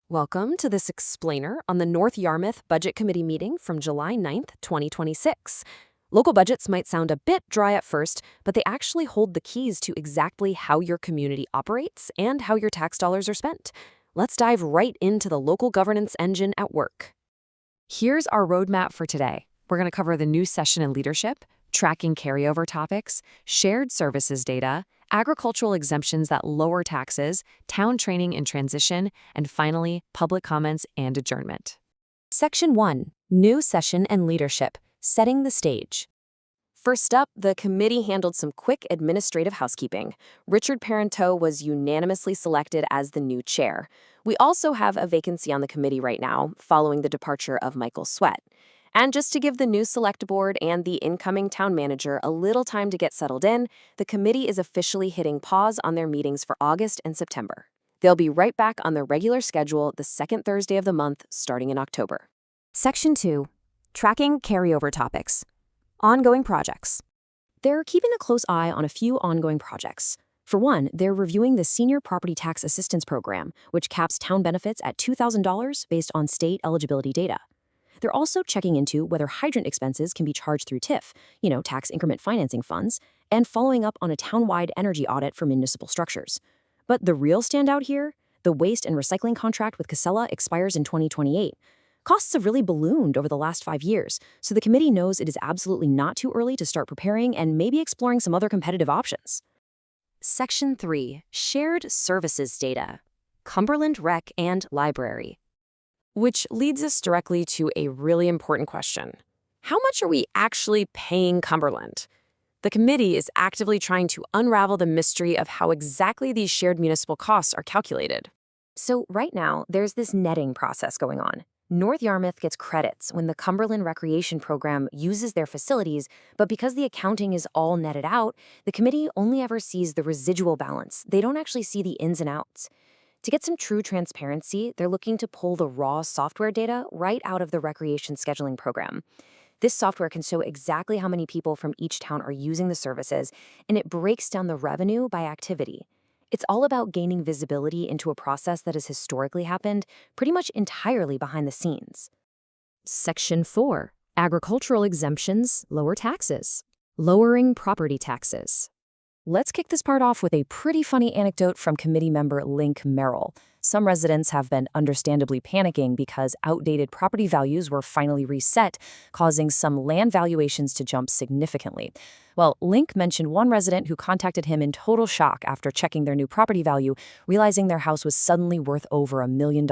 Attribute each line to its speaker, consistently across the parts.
Speaker 1: Welcome to this explainer on the North Yarmouth Budget Committee meeting from July 9th, 2026. Local budgets might sound a bit dry at first, but they actually hold the keys to exactly how your community operates and how your tax dollars are spent. Let's dive right into the local governance engine at work. Here's our roadmap for today. We're going to cover the new session in leadership, tracking carryover topics, shared services data, agricultural exemptions that lower taxes, town training in transition, and finally, public comments and adjournment. Section 1. New session and leadership, setting the stage. First up, the committee handled some quick administrative housekeeping. Richard Parenteau was unanimously selected as the new chair. We also have a vacancy on the committee right now, following the departure of Michael Sweat. And just to give the new select board and the incoming town manager a little time to get settled in, the committee is officially hitting pause on their meetings for August and September. They'll be right back on their regular schedule the second Thursday of the month, starting in October. Section 2. Tracking carryover topics. Ongoing projects. They're keeping a close eye on a few ongoing projects. For one, they're reviewing the Senior Property Tax Assistance Program, which caps town benefits at $2,000 based on state eligibility data. They're also checking into whether hydrant expenses can be charged through TIF, tax increment financing funds, and following up on a town-wide energy audit for municipal structures. But the real standout here, the waste and recycling contract with Casella expires in 2028. Costs have really ballooned over the last 5 years, so the committee knows it is absolutely not too early to start preparing and maybe exploring some other competitive options. Section 3. Shared Services Data. Cumberland Rec and Library. Which leads us directly to a really important question. How much are we actually paying Cumberland? The committee is actively trying to unravel the mystery of how exactly these shared municipal costs are calculated. So right now, there's this netting process going on. North Yarmouth gets credits when the Cumberland Recreation Program uses their facilities, but because the accounting is all netted out, the committee only ever sees the residual balance. They don't actually see the ins and outs. To get some true transparency, they're looking to pull the raw software data right out of the recreation scheduling program. This software can show exactly how many people from each town are using the services, and it breaks down the revenue by activity. It's all about gaining visibility into a process that has historically happened pretty much entirely behind the scenes. Section 4. Agricultural exemptions, lower taxes. Lowering property taxes. Let's kick this part off with a pretty funny anecdote from committee member Link Merrill. Some residents have been understandably panicking because outdated property values were finally reset, causing some land valuations to jump significantly. Well, Link mentioned one resident who contacted him in total shock after checking their new property value, realizing their house was suddenly worth over $1 million.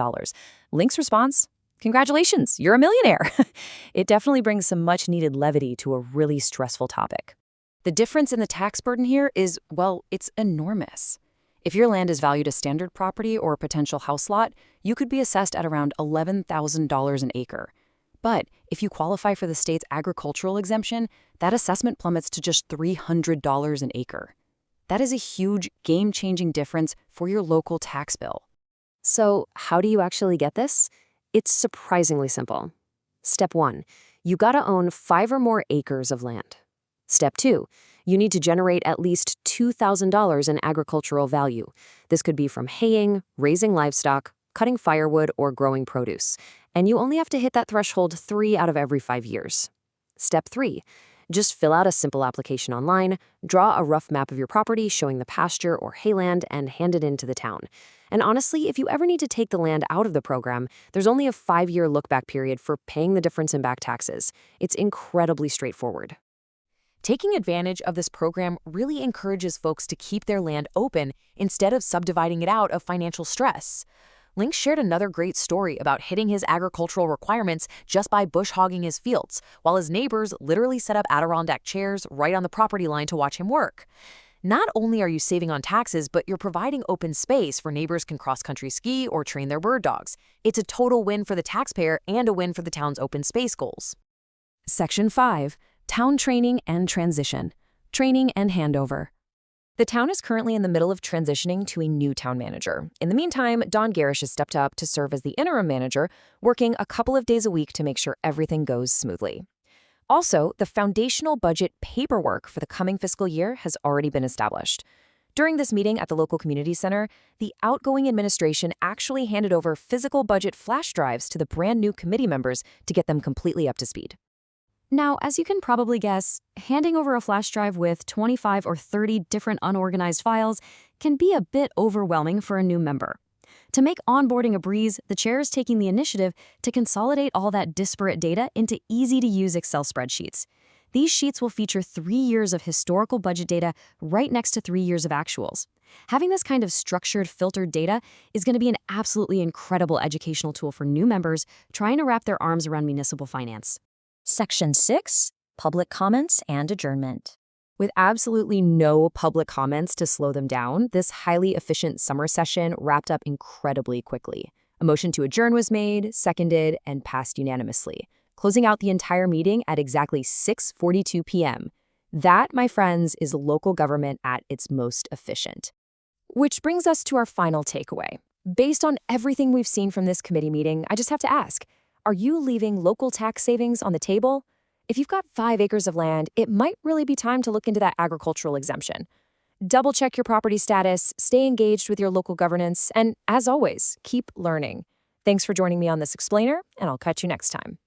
Speaker 1: Link's response? Congratulations, you're a millionaire. It definitely brings some much-needed levity to a really stressful topic. The difference in the tax burden here is, well, it's enormous. If your land is valued as standard property or a potential house lot, you could be assessed at around $11,000 an acre. But if you qualify for the state's agricultural exemption, that assessment plummets to just $300 an acre. That is a huge, game-changing difference for your local tax bill. So how do you actually get this? It's surprisingly simple. Step 1, you gotta own 5 or more acres of land. Step 2, you need to generate at least $2,000 in agricultural value. This could be from haying, raising livestock, cutting firewood, or growing produce. And you only have to hit that threshold 3 out of every 5 years. Step 3, just fill out a simple application online, draw a rough map of your property showing the pasture or hayland, and hand it in to the town. And honestly, if you ever need to take the land out of the program, there's only a 5-year look-back period for paying the difference in back taxes. It's incredibly straightforward. Taking advantage of this program really encourages folks to keep their land open instead of subdividing it out of financial stress. Link shared another great story about hitting his agricultural requirements just by bush hogging his fields, while his neighbors literally set up Adirondack chairs right on the property line to watch him work. Not only are you saving on taxes, but you're providing open space for neighbors can cross-country ski or train their bird dogs. It's a total win for the taxpayer and a win for the town's open space goals. Section 5. Town training and transition. Training and handover. The town is currently in the middle of transitioning to a new town manager. In the meantime, Don Garish has stepped up to serve as the interim manager, working a couple of days a week to make sure everything goes smoothly. Also, the foundational budget paperwork for the coming fiscal year has already been established. During this meeting at the local community center, the outgoing administration actually handed over physical budget flash drives to the brand new committee members to get them completely up to speed. Now, as you can probably guess, handing over a flash drive with 25 or 30 different unorganized files can be a bit overwhelming for a new member. To make onboarding a breeze, the chair is taking the initiative to consolidate all that disparate data into easy-to-use Excel spreadsheets. These sheets will feature 3 years of historical budget data right next to 3 years of actuals. Having this kind of structured, filtered data is going to be an absolutely incredible educational tool for new members trying to wrap their arms around municipal finance.
Speaker 2: Section 6, Public Comments and Adjournment.
Speaker 1: With absolutely no public comments to slow them down, this highly efficient summer session wrapped up incredibly quickly. A motion to adjourn was made, seconded, and passed unanimously, closing out the entire meeting at exactly 6:42 p.m. That, my friends, is local government at its most efficient. Which brings us to our final takeaway. Based on everything we've seen from this committee meeting, I just have to ask, are you leaving local tax savings on the table? If you've got 5 acres of land, it might really be time to look into that agricultural exemption. Double-check your property status, stay engaged with your local governance, and as always, keep learning. Thanks for joining me on this explainer, and I'll catch you next time.